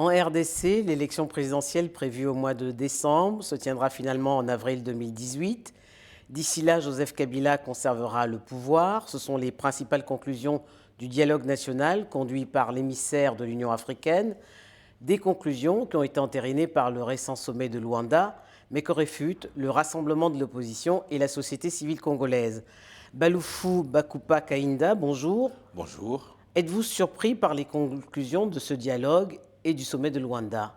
En RDC, l'élection présidentielle prévue au mois de décembre se tiendra finalement en avril 2018. D'ici là, Joseph Kabila conservera le pouvoir. Ce sont les principales conclusions du dialogue national conduit par l'émissaire de l'Union africaine. Des conclusions qui ont été entérinées par le récent sommet de Luanda, mais que réfutent le rassemblement de l'opposition et la société civile congolaise. Baloufou Bakupa Kainda, bonjour. Bonjour. Êtes-vous surpris par les conclusions de ce dialogue et du sommet de Luanda?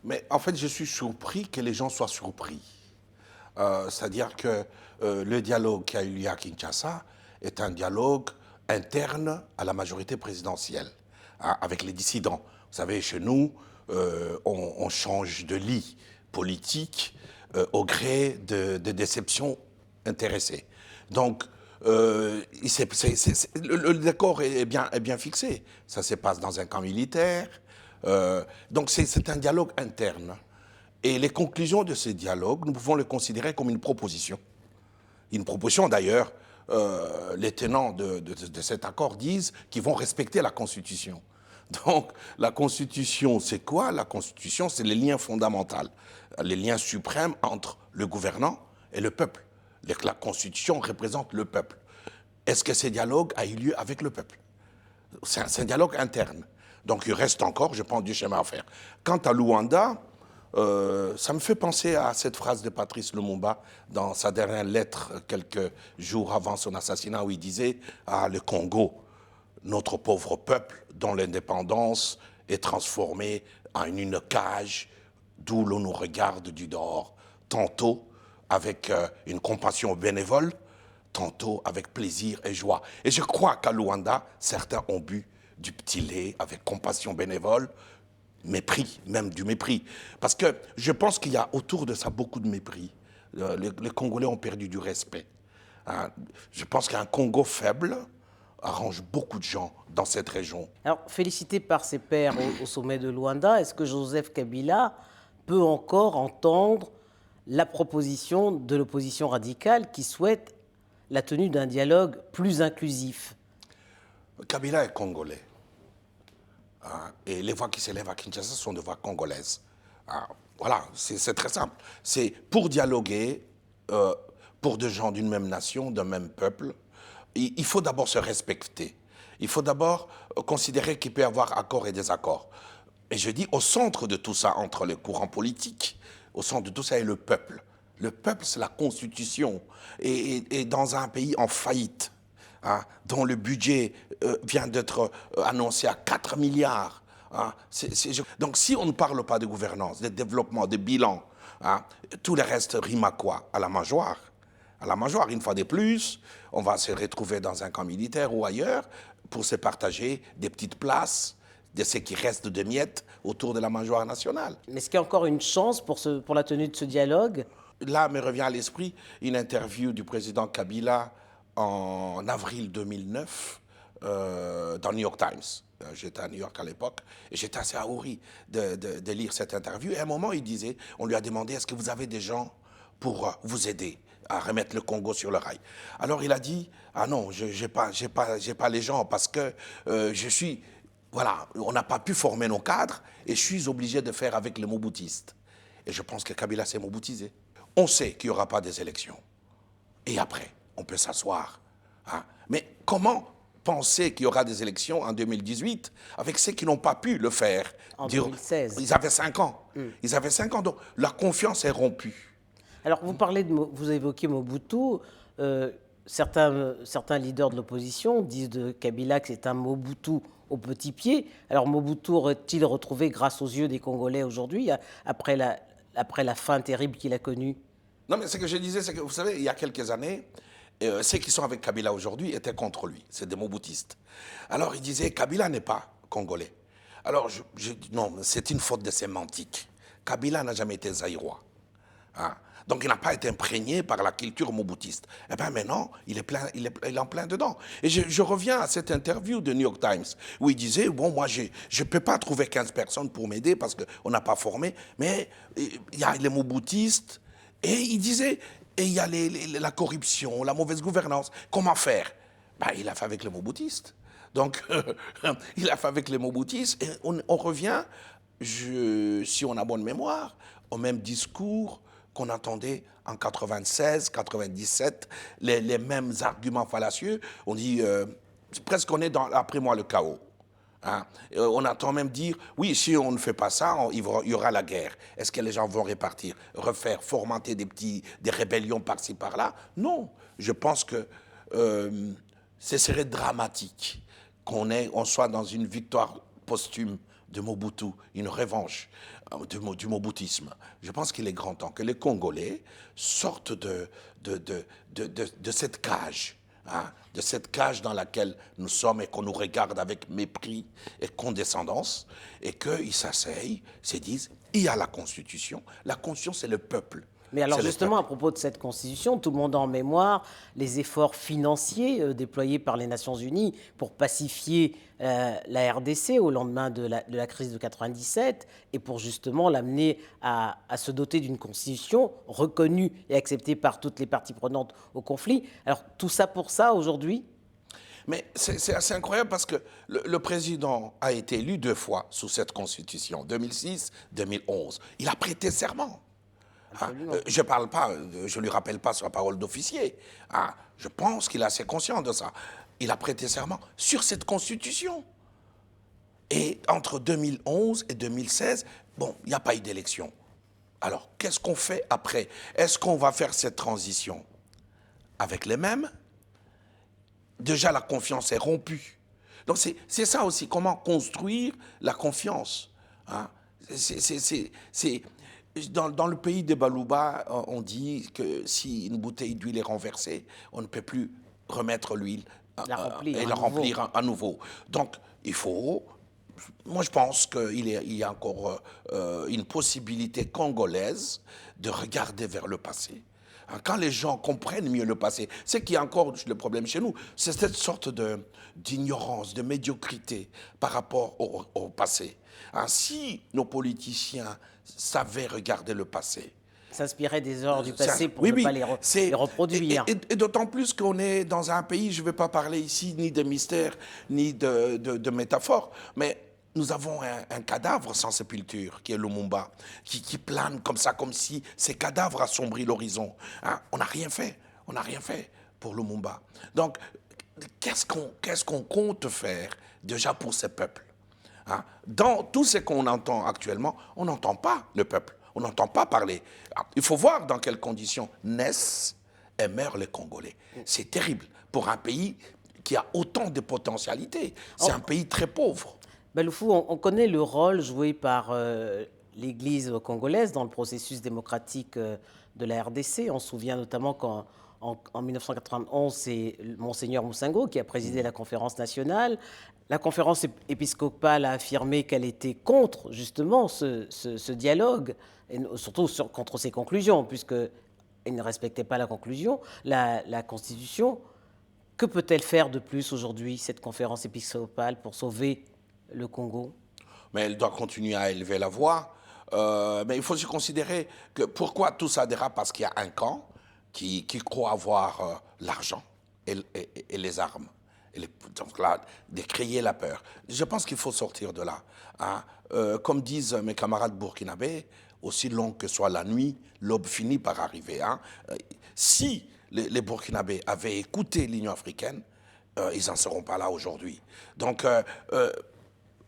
Mais en fait, je suis surpris que les gens soient surpris. C'est-à-dire que le dialogue qui a eu lieu à Kinshasa est un dialogue interne à la majorité présidentielle, hein, avec les dissidents. Vous savez, chez nous, on change de lit politique au gré de déceptions intéressées. Donc, le décor est bien fixé. Ça se passe dans un camp militaire. Donc, c'est un dialogue interne. Et les conclusions de ce dialogue, nous pouvons les considérer comme une proposition. Une proposition, d'ailleurs, les tenants de cet accord disent qu'ils vont respecter la Constitution. Donc, la Constitution, c'est quoi? La Constitution, c'est les liens fondamentaux, les liens suprêmes entre le gouvernant et le peuple. La Constitution représente le peuple. Est-ce que ce dialogue a eu lieu avec le peuple? C'est un dialogue interne. Donc, il reste encore, je pense, du chemin à faire. Quant à Luanda, ça me fait penser à cette phrase de Patrice Lumumba dans sa dernière lettre, quelques jours avant son assassinat, où il disait « Ah, le Congo, notre pauvre peuple, dont l'indépendance est transformée en une cage d'où l'on nous regarde du dehors, tantôt avec une compassion bénévole, tantôt avec plaisir et joie. » Et je crois qu'à Luanda, certains ont bu du petit lait avec compassion bénévole, mépris, même du mépris. Parce que je pense qu'il y a autour de ça beaucoup de mépris. Les Congolais ont perdu du respect. Hein. Je pense qu'un Congo faible arrange beaucoup de gens dans cette région. Alors, félicité par ses pairs au sommet de Luanda, est-ce que Joseph Kabila peut encore entendre la proposition de l'opposition radicale qui souhaite la tenue d'un dialogue plus inclusif? Kabila est congolais. Hein, et les voix qui s'élèvent à Kinshasa sont des voix congolaises. Hein, voilà, c'est très simple. C'est pour dialoguer, pour des gens d'une même nation, d'un même peuple, il faut d'abord se respecter. Il faut d'abord considérer qu'il peut y avoir accord et désaccord. Et je dis, au centre de tout ça, entre les courants politiques, au centre de tout ça est le peuple. Le peuple, c'est la constitution. Et dans un pays en faillite, hein, dont le budget vient d'être annoncé à 4 milliards. Hein, Donc si on ne parle pas de gouvernance, de développement, de bilan, hein, tout le reste rime à quoi? À la mangeoire. À la mangeoire, une fois de plus, on va se retrouver dans un camp militaire ou ailleurs pour se partager des petites places, de ce qui reste de miettes autour de la mangeoire nationale. Mais est-ce qu'il y a encore une chance pour la tenue de ce dialogue? Là me revient à l'esprit une interview du président Kabila en avril 2009 dans New York Times. J'étais à New York à l'époque et j'étais assez ahuri de lire cette interview. Et à un moment, il disait, on lui a demandé, est-ce que vous avez des gens pour vous aider à remettre le Congo sur le rail? Alors il a dit, ah non, j'ai pas les gens parce que je suis, voilà, on n'a pas pu former nos cadres et je suis obligé de faire avec les moboutistes. Et je pense que Kabila s'est moboutisé. On sait qu'il n'y aura pas des élections. Et après, on peut s'asseoir. Hein. Mais comment penser qu'il y aura des élections en 2018 avec ceux qui n'ont pas pu le faire? En 2016. Ils avaient 5 ans. Ils avaient 5 ans, donc la confiance est rompue. Alors, vous évoquez Mobutu. Certains leaders de l'opposition disent de Kabila que c'est un Mobutu au petit pied. Alors, Mobutu aurait-il retrouvé grâce aux yeux des Congolais aujourd'hui, après la fin terrible qu'il a connue? Non, mais ce que je disais, c'est que, vous savez, il y a quelques années, ceux qui sont avec Kabila aujourd'hui étaient contre lui. C'est des Mobutistes. Alors, ils disaient, Kabila n'est pas congolais. Alors, je dis, non, c'est une faute de sémantique. Kabila n'a jamais été zaïrois. Hein. Donc, il n'a pas été imprégné par la culture moboutiste. Eh bien, maintenant, il est en plein dedans. Et je reviens à cette interview de New York Times, où il disait, bon, moi, je ne peux pas trouver 15 personnes pour m'aider parce qu'on n'a pas formé, mais il y a les moboutistes. Et il disait, et il y a la corruption, la mauvaise gouvernance. Comment faire? Ben, il a fait avec les moboutistes. Donc, il a fait avec les moboutistes. Et on revient si on a bonne mémoire, au même discours qu'on entendait en 96, 97, les mêmes arguments fallacieux. On dit, presque on est dans, après moi, le chaos. Hein. On entend même dire, oui, si on ne fait pas ça, il y aura la guerre. Est-ce que les gens vont répartir, refaire, fomenter des rébellions par-ci, par-là? Non. Je pense que ce serait dramatique on soit dans une victoire posthume de Mobutu, une revanche du moboutisme. Je pense qu'il est grand temps que les Congolais sortent de cette cage, hein, de cette cage dans laquelle nous sommes et qu'on nous regarde avec mépris et condescendance, et qu'ils s'asseyent, se disent, il y a la Constitution. La Constitution, c'est le peuple. Mais alors justement, à propos de cette Constitution, tout le monde a en mémoire les efforts financiers déployés par les Nations Unies pour pacifier la RDC au lendemain de la crise de 97 et pour justement l'amener à se doter d'une Constitution reconnue et acceptée par toutes les parties prenantes au conflit. Alors tout ça pour ça aujourd'hui ? Mais c'est assez incroyable parce que le président a été élu 2 fois sous cette Constitution, 2006, 2011. Il a prêté serment. Hein, je parle pas, je lui rappelle pas sa parole d'officier. Hein, je pense qu'il est assez conscient de ça. Il a prêté serment sur cette Constitution. Et entre 2011 et 2016, bon, il n'y a pas eu d'élection. Alors, qu'est-ce qu'on fait après? Est-ce qu'on va faire cette transition avec les mêmes? Déjà, la confiance est rompue. Donc, c'est ça aussi, comment construire la confiance. Hein? Dans le pays des Balouba, on dit que si une bouteille d'huile est renversée, on ne peut plus remettre l'huile et la remplir à nouveau. Donc, il faut... Moi, je pense qu'il y a encore une possibilité congolaise de regarder vers le passé. Quand les gens comprennent mieux le passé, c'est qu'il y a encore le problème chez nous, c'est cette sorte d'ignorance, de médiocrité par rapport au passé. Si nos politiciens savaient regarder le passé, s'inspirer des erreurs du passé pour ne pas les reproduire. Et d'autant plus qu'on est dans un pays, je ne vais pas parler ici ni de mystère, ni de métaphore, mais nous avons un cadavre sans sépulture, qui est Lumumba, qui plane comme ça, comme si ces cadavres assombrissent l'horizon. Hein, on n'a rien fait pour Lumumba. Donc, qu'est-ce qu'on compte faire déjà pour ces peuples? Hein? Dans tout ce qu'on entend actuellement, on n'entend pas le peuple, on n'entend pas parler. Il faut voir dans quelles conditions naissent et meurent les Congolais. C'est terrible pour un pays qui a autant de potentialités. C'est un pays très pauvre. Baloufou, on connaît le rôle joué par l'Église congolaise dans le processus démocratique de la RDC. On se souvient notamment qu'en 1991, c'est Monseigneur Musango qui a présidé la conférence nationale. La conférence épiscopale a affirmé qu'elle était contre justement ce dialogue, et surtout contre ses conclusions, puisqu'elle ne respectait pas la Constitution. Que peut-elle faire de plus aujourd'hui, cette conférence épiscopale, pour sauver le Congo? Mais elle doit continuer à élever la voix. Mais il faut se considérer que pourquoi tout ça dérape? Parce qu'il y a un camp qui croit avoir l'argent et les armes. Donc là, de créer la peur. Je pense qu'il faut sortir de là. Hein. Comme disent mes camarades burkinabés, aussi long que soit la nuit, l'aube finit par arriver. Hein. Si les Burkinabés avaient écouté l'Union africaine, ils n'en seront pas là aujourd'hui. Donc,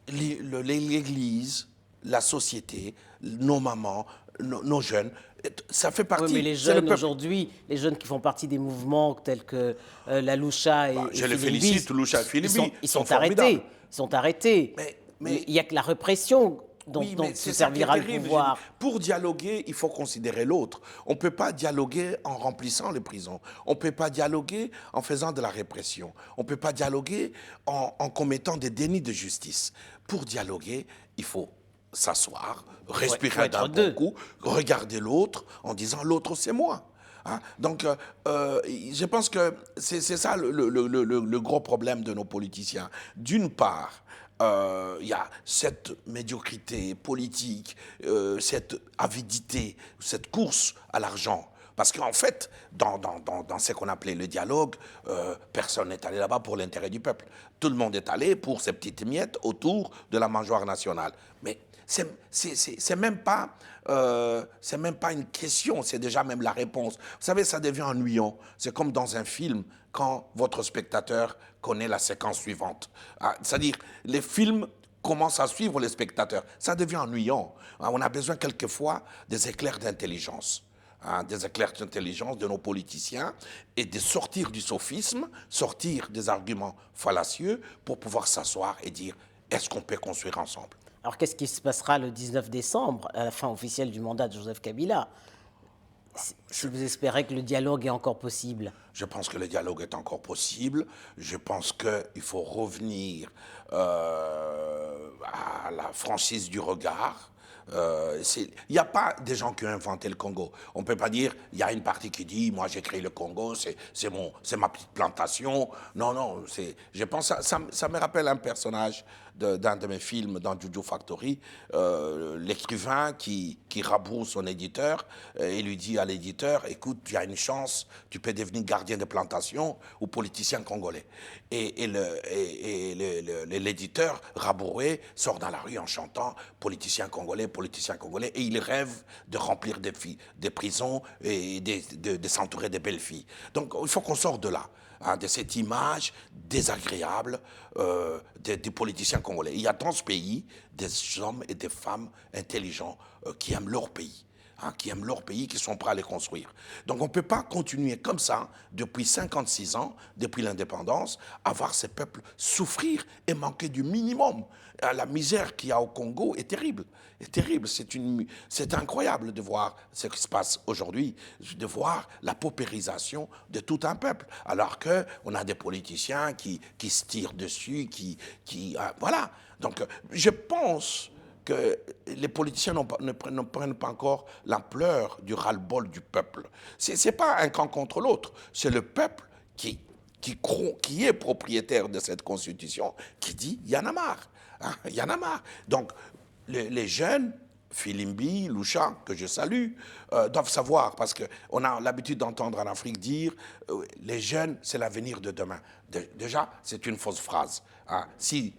l'Église, la société, nos mamans, nos jeunes, ça fait partie... Oui, mais les jeunes aujourd'hui, les jeunes qui font partie des mouvements tels que la Loucha et je les félicite, Loucha et Philibi. Ils sont arrêtés. Ils sont arrêtés. Mais il n'y a que la répression dont se servira le pouvoir. Pour dialoguer, il faut considérer l'autre. On ne peut pas dialoguer en remplissant les prisons. On ne peut pas dialoguer en faisant de la répression. On ne peut pas dialoguer en commettant des dénis de justice. Pour dialoguer, il faut s'asseoir, respirer d'un bon coup, regarder l'autre en disant « l'autre, c'est moi ». Hein? Donc, je pense que c'est ça le gros problème de nos politiciens. D'une part, il y a cette médiocrité politique, cette avidité, cette course à l'argent. Parce qu'en fait, dans ce qu'on appelait le dialogue, personne n'est allé là-bas pour l'intérêt du peuple. Tout le monde est allé pour ses petites miettes autour de la mangeoire nationale. Mais c'est même pas une question, c'est déjà même la réponse. Vous savez, ça devient ennuyant. C'est comme dans un film quand votre spectateur connaît la séquence suivante. C'est-à-dire, les films commencent à suivre les spectateurs. Ça devient ennuyant. On a besoin quelquefois des éclairs d'intelligence. Des éclairs d'intelligence de nos politiciens et de sortir du sophisme, sortir des arguments fallacieux pour pouvoir s'asseoir et dire est-ce qu'on peut construire ensemble? Alors, qu'est-ce qui se passera le 19 décembre, à la fin officielle du mandat de Joseph Kabila? Si vous espérez que le dialogue est encore possible. Je pense que le dialogue est encore possible. Je pense qu'il faut revenir à la franchise du regard. Il n'y a pas des gens qui ont inventé le Congo. On ne peut pas dire, il y a une partie qui dit, moi j'ai créé le Congo, c'est ma petite plantation. Non, non, je pense, ça me rappelle un personnage d'un de mes films dans Juju Factory, l'écrivain qui raboue son éditeur et lui dit à l'éditeur, écoute, tu as une chance, tu peux devenir gardien de plantation ou politicien congolais. Et l'éditeur raboué sort dans la rue en chantant politicien congolais, et il rêve de remplir des prisons et de s'entourer de belles filles. Donc il faut qu'on sorte de là. De cette image désagréable des politiciens congolais. Il y a dans ce pays des hommes et des femmes intelligents qui aiment leur pays. Qui sont prêts à les construire. Donc on ne peut pas continuer comme ça, depuis 56 ans, depuis l'indépendance, à voir ces peuples souffrir et manquer du minimum. La misère qu'il y a au Congo est terrible. C'est incroyable de voir ce qui se passe aujourd'hui, de voir la paupérisation de tout un peuple, alors qu'on a des politiciens qui se tirent dessus, voilà. Donc je pense que les politiciens ne prennent pas encore l'ampleur du ras-le-bol du peuple. Ce n'est pas un camp contre l'autre, c'est le peuple qui est propriétaire de cette constitution, qui dit « il y en a marre ». Il y en a marre. Donc, les jeunes, Filimbi, Loucha, que je salue, doivent savoir, parce qu'on a l'habitude d'entendre en Afrique dire les jeunes, c'est l'avenir de demain. Déjà, c'est une fausse phrase. Si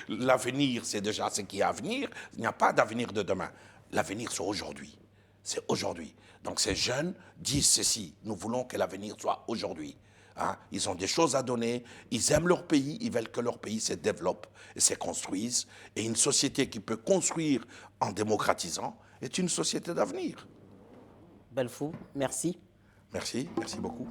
l'avenir, c'est déjà ce qui est à venir, il n'y a pas d'avenir de demain. L'avenir, c'est aujourd'hui. C'est aujourd'hui. Donc ces jeunes disent ceci, nous voulons que l'avenir soit aujourd'hui. Ils ont des choses à donner, ils aiment leur pays, ils veulent que leur pays se développe et se construise. Et une société qui peut construire en démocratisant est une société d'avenir. Balfou, merci. Merci beaucoup.